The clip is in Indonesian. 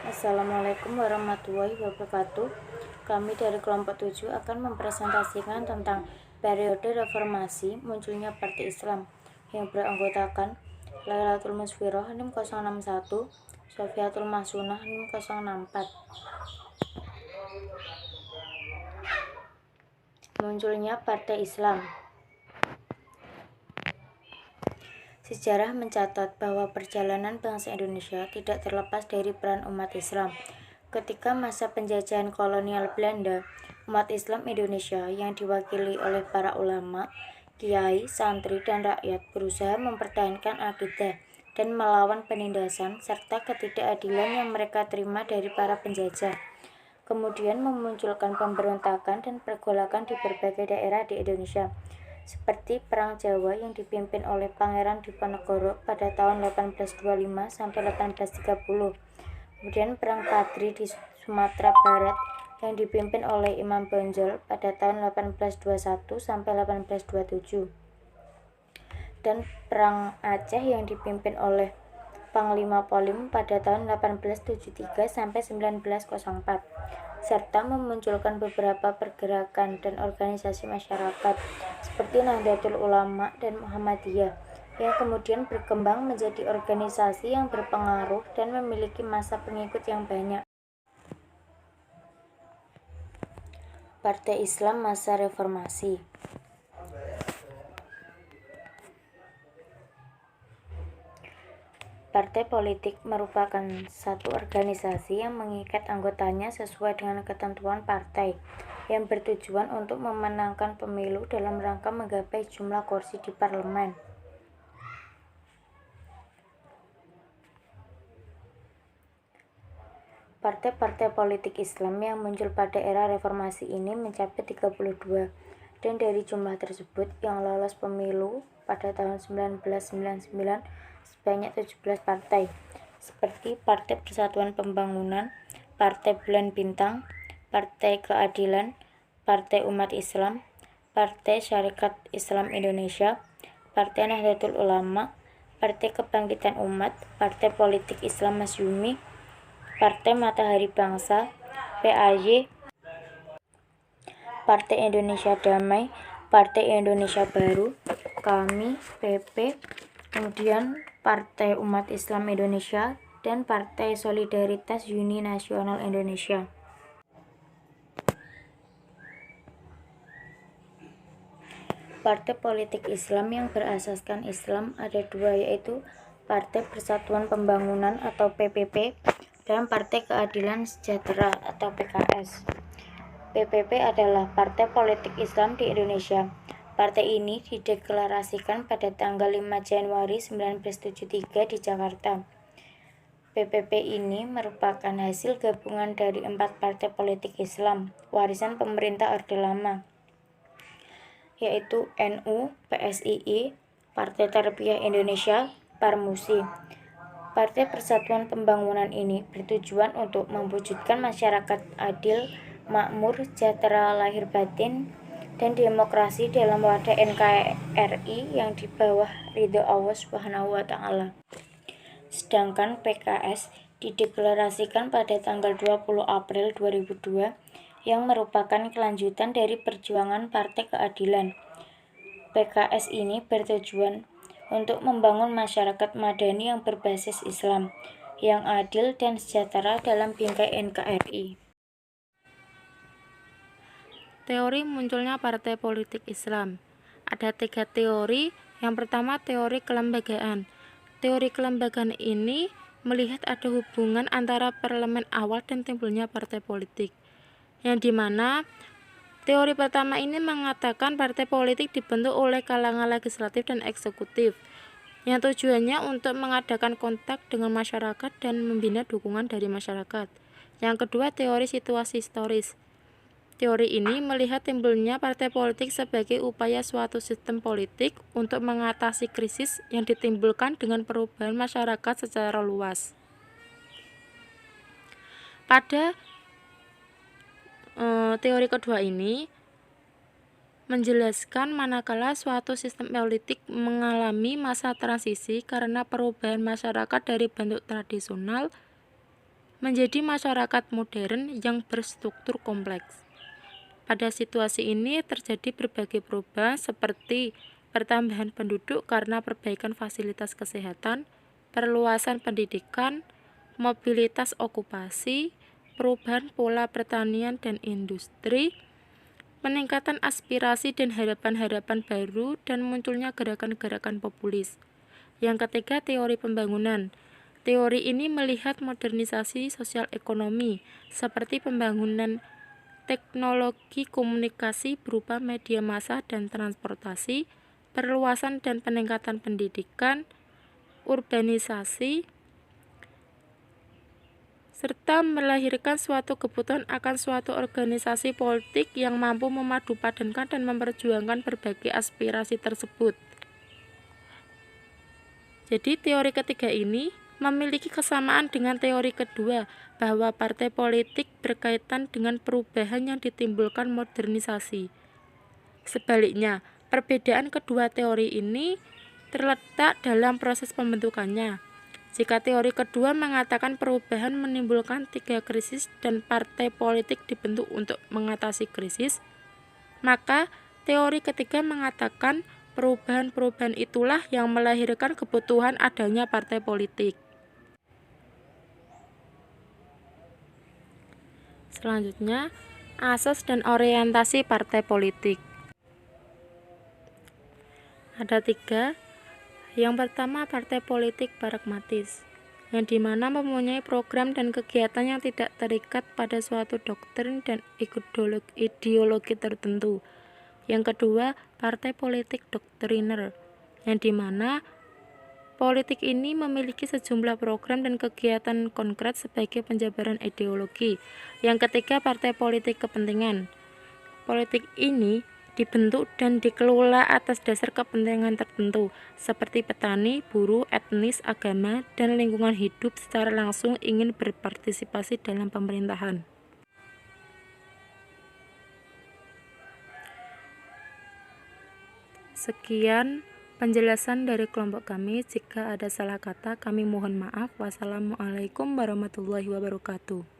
Assalamualaikum warahmatullahi wabarakatuh. Kami dari kelompok 7 akan mempresentasikan tentang periode reformasi munculnya Partai Islam yang beranggotakan Lailatul Musfiroh NIM 061, Sofiatul Mahsunah NIM 064. Munculnya Partai Islam. Sejarah mencatat bahwa perjalanan bangsa Indonesia tidak terlepas dari peran umat Islam. Ketika masa penjajahan kolonial Belanda, umat Islam Indonesia yang diwakili oleh para ulama, kiai, santri, dan rakyat berusaha mempertahankan akidah dan melawan penindasan serta ketidakadilan yang mereka terima dari para penjajah. Kemudian memunculkan pemberontakan dan pergolakan di berbagai daerah di Indonesia, seperti Perang Jawa yang dipimpin oleh Pangeran Diponegoro pada tahun 1825 sampai 1830. Kemudian Perang Padri di Sumatera Barat yang dipimpin oleh Imam Bonjol pada tahun 1821 sampai 1827. Dan Perang Aceh yang dipimpin oleh Panglima Polim pada tahun 1873 sampai 1904, serta memunculkan beberapa pergerakan dan organisasi masyarakat seperti Nahdlatul Ulama dan Muhammadiyah yang kemudian berkembang menjadi organisasi yang berpengaruh dan memiliki massa pengikut yang banyak. Partai Islam masa reformasi. Partai politik merupakan satu organisasi yang mengikat anggotanya sesuai dengan ketentuan partai, yang bertujuan untuk memenangkan pemilu dalam rangka menggapai jumlah kursi di parlemen. Partai-partai politik Islam yang muncul pada era reformasi ini mencapai 32, dan dari jumlah tersebut yang lolos pemilu pada tahun 1999 sebanyak 17 partai, seperti Partai Persatuan Pembangunan, Partai Bulan Bintang, Partai Keadilan, Partai Umat Islam, Partai Syarikat Islam Indonesia, Partai Nahdlatul Ulama, Partai Kebangkitan Umat, Partai Politik Islam Masyumi, Partai Matahari Bangsa, PAY, Partai Indonesia Damai, Partai Indonesia Baru, Kami, PP, kemudian Partai Umat Islam Indonesia, dan Partai Solidaritas Uni Nasional Indonesia. Partai politik Islam yang berasaskan Islam ada dua, yaitu Partai Persatuan Pembangunan atau PPP dan Partai Keadilan Sejahtera atau PKS. PPP adalah Partai Politik Islam di Indonesia. Partai ini dideklarasikan pada tanggal 5 Januari 1973 di Jakarta. PPP ini merupakan hasil gabungan dari 4 partai politik Islam, warisan pemerintah Orde Lama, yaitu NU, PSII, Partai Tarbiyah Indonesia, Parmusi. Partai Persatuan Pembangunan ini bertujuan untuk mewujudkan masyarakat adil, makmur, sejahtera lahir batin, dan demokrasi dalam wadah NKRI yang di bawah ridho Allah Subhanahu wa Ta'ala. Sedangkan PKS dideklarasikan pada tanggal 20 April 2002 yang merupakan kelanjutan dari perjuangan Partai Keadilan. PKS ini bertujuan untuk membangun masyarakat madani yang berbasis Islam, yang adil dan sejahtera dalam bingkai NKRI. Teori munculnya partai politik Islam. Ada 3 teori. Yang pertama, teori kelembagaan. Teori kelembagaan ini melihat ada hubungan antara parlemen awal dan timbulnya partai politik, yang dimana teori pertama ini mengatakan partai politik dibentuk oleh kalangan legislatif dan eksekutif, yang tujuannya untuk mengadakan kontak dengan masyarakat dan membina dukungan dari masyarakat. Yang kedua, teori situasi historis. Teori ini melihat timbulnya partai politik sebagai upaya suatu sistem politik untuk mengatasi krisis yang ditimbulkan dengan perubahan masyarakat secara luas. Pada teori kedua ini menjelaskan manakala suatu sistem politik mengalami masa transisi karena perubahan masyarakat dari bentuk tradisional menjadi masyarakat modern yang berstruktur kompleks. Pada situasi ini terjadi berbagai perubahan seperti pertambahan penduduk karena perbaikan fasilitas kesehatan, perluasan pendidikan, mobilitas okupasi, perubahan pola pertanian dan industri, peningkatan aspirasi dan harapan-harapan baru, dan munculnya gerakan-gerakan populis. Yang ketiga, teori pembangunan. Teori ini melihat modernisasi sosial ekonomi, seperti pembangunan teknologi komunikasi berupa media massa dan transportasi, perluasan dan peningkatan pendidikan, urbanisasi, serta melahirkan suatu kebutuhan akan suatu organisasi politik yang mampu memadupadankan dan memperjuangkan berbagai aspirasi tersebut. Jadi teori ketiga ini memiliki kesamaan dengan teori kedua, bahwa partai politik berkaitan dengan perubahan yang ditimbulkan modernisasi. Sebaliknya, perbedaan kedua teori ini terletak dalam proses pembentukannya. Jika teori kedua mengatakan perubahan menimbulkan 3 krisis dan partai politik dibentuk untuk mengatasi krisis, maka teori ketiga mengatakan perubahan-perubahan itulah yang melahirkan kebutuhan adanya partai politik. Selanjutnya, asas dan orientasi partai politik. Ada 3. Yang pertama, partai politik pragmatis, yang dimana mempunyai program dan kegiatan yang tidak terikat pada suatu doktrin dan ideologi tertentu. Yang kedua, partai politik doktriner, yang dimana politik ini memiliki sejumlah program dan kegiatan konkret sebagai penjabaran ideologi. Yang ketiga, partai politik kepentingan. Politik ini dibentuk dan dikelola atas dasar kepentingan tertentu, seperti petani, buruh, etnis, agama, dan lingkungan hidup secara langsung ingin berpartisipasi dalam pemerintahan. Sekian penjelasan dari kelompok kami. Jika ada salah kata, kami mohon maaf. Wassalamualaikum warahmatullahi wabarakatuh.